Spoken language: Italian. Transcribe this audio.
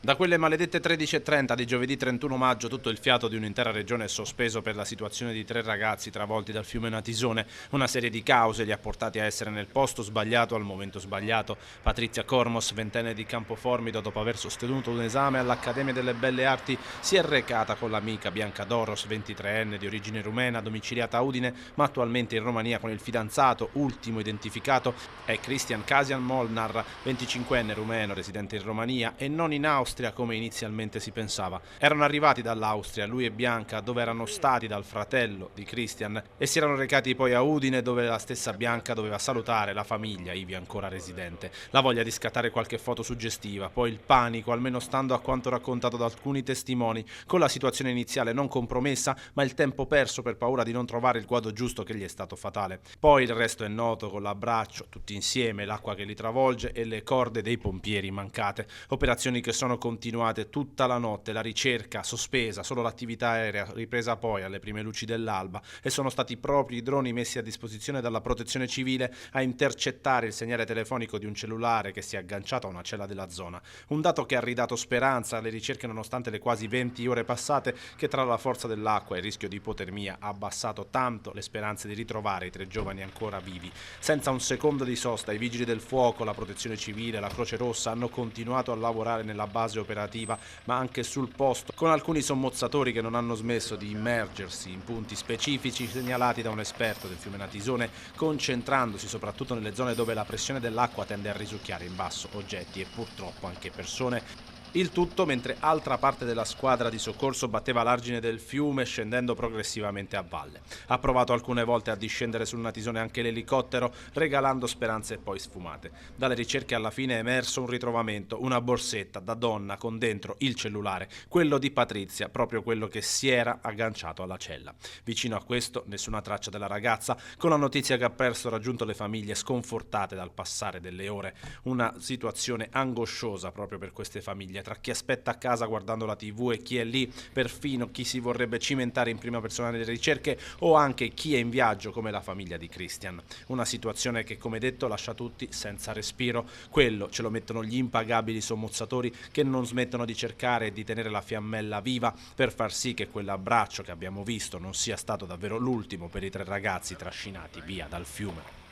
Da quelle maledette 13:30 di giovedì 31 maggio tutto il fiato di un'intera regione è sospeso per la situazione di 3 ragazzi travolti dal fiume Natisone. Una serie di cause li ha portati a essere nel posto sbagliato al momento sbagliato. Patrizia Cormos, ventenne di Campoformido, dopo aver sostenuto un esame all'Accademia delle Belle Arti, si è recata con l'amica Bianca Doros, 23enne di origine rumena, domiciliata a Udine, ma attualmente in Romania con il fidanzato, ultimo identificato, è Cristian Casian Molnar, 25enne rumeno, residente in Romania e non in Austria come inizialmente si pensava. Erano arrivati dall'Austria, lui e Bianca, dove erano stati dal fratello di Christian, e si erano recati poi a Udine, dove la stessa Bianca doveva salutare la famiglia, ivi ancora residente. La voglia di scattare qualche foto suggestiva, poi il panico, almeno stando a quanto raccontato da alcuni testimoni, con la situazione iniziale non compromessa, ma il tempo perso per paura di non trovare il guado giusto che gli è stato fatale. Poi il resto è noto, con l'abbraccio, tutti insieme, l'acqua che li travolge e le corde dei pompieri mancate. Operazioni che sono continuate tutta la notte, la ricerca sospesa, solo l'attività aerea ripresa poi alle prime luci dell'alba, e sono stati proprio i droni messi a disposizione dalla Protezione Civile a intercettare il segnale telefonico di un cellulare che si è agganciato a una cella della zona. Un dato che ha ridato speranza alle ricerche nonostante le quasi 20 ore passate, che tra la forza dell'acqua e il rischio di ipotermia ha abbassato tanto le speranze di ritrovare i 3 giovani ancora vivi. Senza un secondo di sosta, i vigili del fuoco, la Protezione Civile, la Croce Rossa hanno continuato a lavorare nella base operativa, ma anche sul posto, con alcuni sommozzatori che non hanno smesso di immergersi in punti specifici segnalati da un esperto del fiume Natisone, concentrandosi soprattutto nelle zone dove la pressione dell'acqua tende a risucchiare in basso oggetti e purtroppo anche persone. Il tutto mentre altra parte della squadra di soccorso batteva l'argine del fiume, scendendo progressivamente a valle. Ha provato alcune volte a discendere sul Natisone anche l'elicottero, regalando speranze e poi sfumate. Dalle ricerche alla fine è emerso un ritrovamento, una borsetta da donna con dentro il cellulare, quello di Patrizia, proprio quello che si era agganciato alla cella. Vicino a questo nessuna traccia della ragazza, con la notizia che ha presto raggiunto le famiglie sconfortate dal passare delle ore. Una situazione angosciosa proprio per queste famiglie, tra chi aspetta a casa guardando la TV e chi è lì, perfino chi si vorrebbe cimentare in prima persona nelle ricerche, o anche chi è in viaggio come la famiglia di Christian. Una situazione che, come detto, lascia tutti senza respiro. Quello ce lo mettono gli impagabili sommozzatori che non smettono di cercare e di tenere la fiammella viva per far sì che quell'abbraccio che abbiamo visto non sia stato davvero l'ultimo per i 3 ragazzi trascinati via dal fiume.